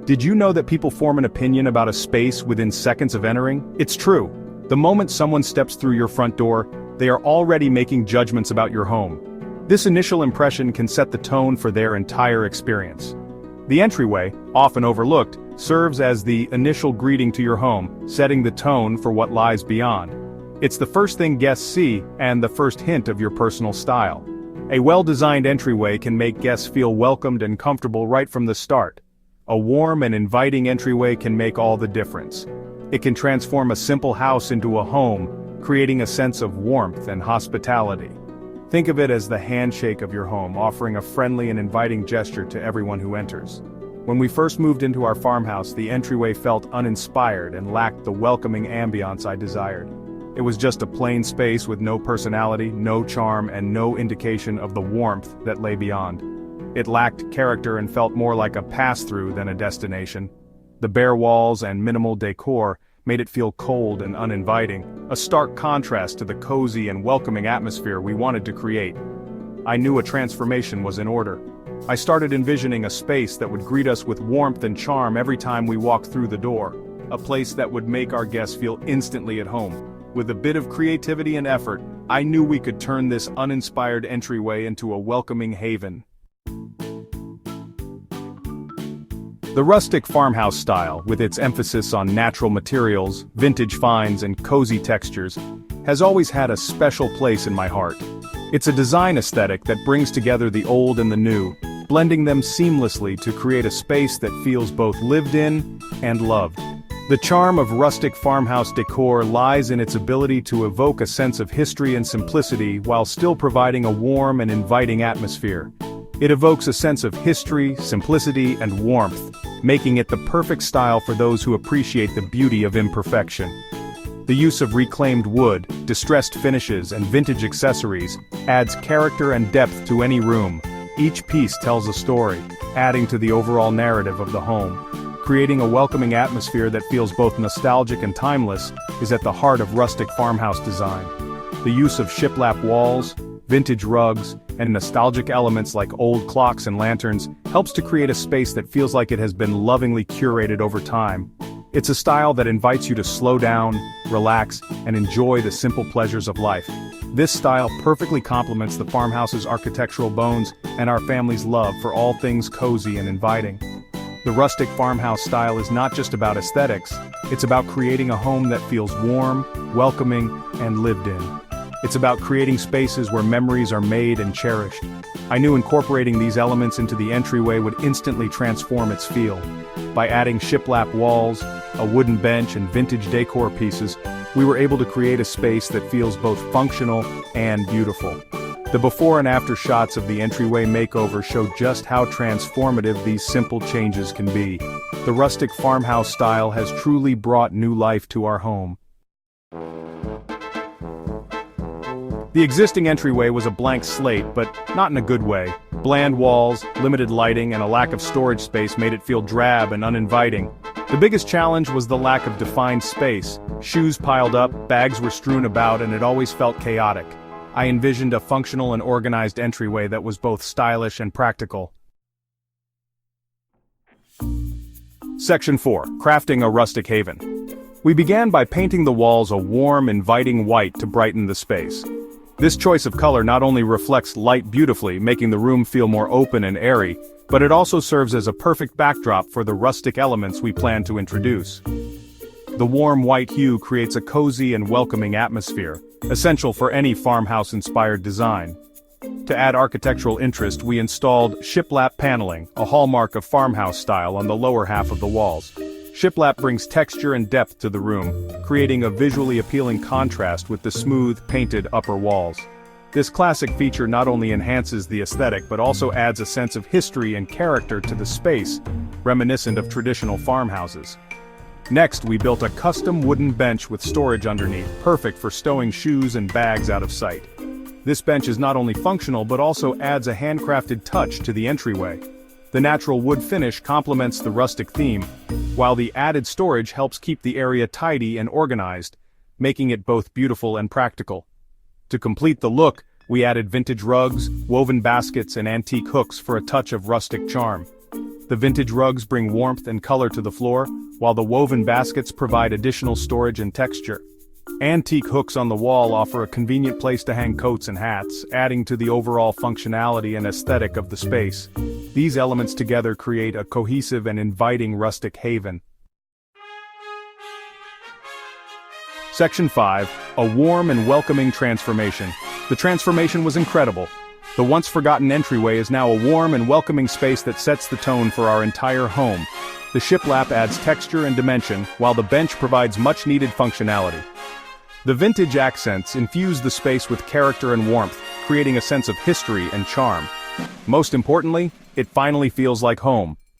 Did you know that people form an opinion about a space within seconds of entering? It's true. The moment someone steps through your front door, they are already making judgments about your home. This initial impression can set the tone for their entire experience. The entryway, often overlooked, serves as the initial greeting to your home, setting the tone for what lies beyond. It's the first thing guests see and the first hint of your personal style. A well-designed entryway can make guests feel welcomed and comfortable right from the start. A warm and inviting entryway can make all the difference. It can transform a simple house into a home, creating a sense of warmth and hospitality. Think of it as the handshake of your home, offering a friendly and inviting gesture to everyone who enters. When we first moved into our farmhouse, the entryway felt uninspired and lacked the welcoming ambiance I desired. It was just a plain space with no personality, no charm, and no indication of the warmth that lay beyond. It lacked character and felt more like a pass-through than a destination. The bare walls and minimal decor made it feel cold and uninviting, a stark contrast to the cozy and welcoming atmosphere we wanted to create. I knew a transformation was in order. I started envisioning a space that would greet us with warmth and charm every time we walked through the door, a place that would make our guests feel instantly at home. With a bit of creativity and effort, I knew we could turn this uninspired entryway into a welcoming haven. The rustic farmhouse style, with its emphasis on natural materials, vintage finds, and cozy textures, has always had a special place in my heart. It's a design aesthetic that brings together the old and the new, blending them seamlessly to create a space that feels both lived in and loved. The charm of rustic farmhouse decor lies in its ability to evoke a sense of history and simplicity while still providing a warm and inviting atmosphere. It evokes a sense of history, simplicity, and warmth, making it the perfect style for those who appreciate the beauty of imperfection. The use of reclaimed wood, distressed finishes, and vintage accessories adds character and depth to any room. Each piece tells a story, adding to the overall narrative of the home. Creating a welcoming atmosphere that feels both nostalgic and timeless is at the heart of rustic farmhouse design. The use of shiplap walls, vintage rugs, and nostalgic elements like old clocks and lanterns helps to create a space that feels like it has been lovingly curated over time. It's a style that invites you to slow down, relax, and enjoy the simple pleasures of life. This style perfectly complements the farmhouse's architectural bones and our family's love for all things cozy and inviting. The rustic farmhouse style is not just about aesthetics, it's about creating a home that feels warm, welcoming, and lived in. It's about creating spaces where memories are made and cherished. I knew incorporating these elements into the entryway would instantly transform its feel. By adding shiplap walls, a wooden bench, and vintage decor pieces, we were able to create a space that feels both functional and beautiful. The before and after shots of the entryway makeover show just how transformative these simple changes can be. The rustic farmhouse style has truly brought new life to our home. The existing entryway was a blank slate, but not in a good way. Bland walls, limited lighting, and a lack of storage space made it feel drab and uninviting. The biggest challenge was the lack of defined space. Shoes piled up, bags were strewn about, and it always felt chaotic. I envisioned a functional and organized entryway that was both stylish and practical. Section 4. Crafting a rustic haven. We began by painting the walls a warm, inviting white to brighten the space. This choice of color not only reflects light beautifully, making the room feel more open and airy, but it also serves as a perfect backdrop for the rustic elements we plan to introduce. The warm white hue creates a cozy and welcoming atmosphere, essential for any farmhouse-inspired design. To add architectural interest, we installed shiplap paneling, a hallmark of farmhouse style, on the lower half of the walls. Shiplap brings texture and depth to the room, creating a visually appealing contrast with the smooth, painted upper walls. This classic feature not only enhances the aesthetic but also adds a sense of history and character to the space, reminiscent of traditional farmhouses. Next, we built a custom wooden bench with storage underneath, perfect for stowing shoes and bags out of sight. This bench is not only functional but also adds a handcrafted touch to the entryway. The natural wood finish complements the rustic theme, while the added storage helps keep the area tidy and organized, making it both beautiful and practical. To complete the look, we added vintage rugs, woven baskets, and antique hooks for a touch of rustic charm. The vintage rugs bring warmth and color to the floor, while the woven baskets provide additional storage and texture. Antique hooks on the wall offer a convenient place to hang coats and hats, adding to the overall functionality and aesthetic of the space. These elements together create a cohesive and inviting rustic haven. Section 5. A warm and welcoming transformation. The transformation was incredible. The once forgotten entryway is now a warm and welcoming space that sets the tone for our entire home. The shiplap adds texture and dimension, while the bench provides much-needed functionality. The vintage accents infuse the space with character and warmth, creating a sense of history and charm. Most importantly, it finally feels like home.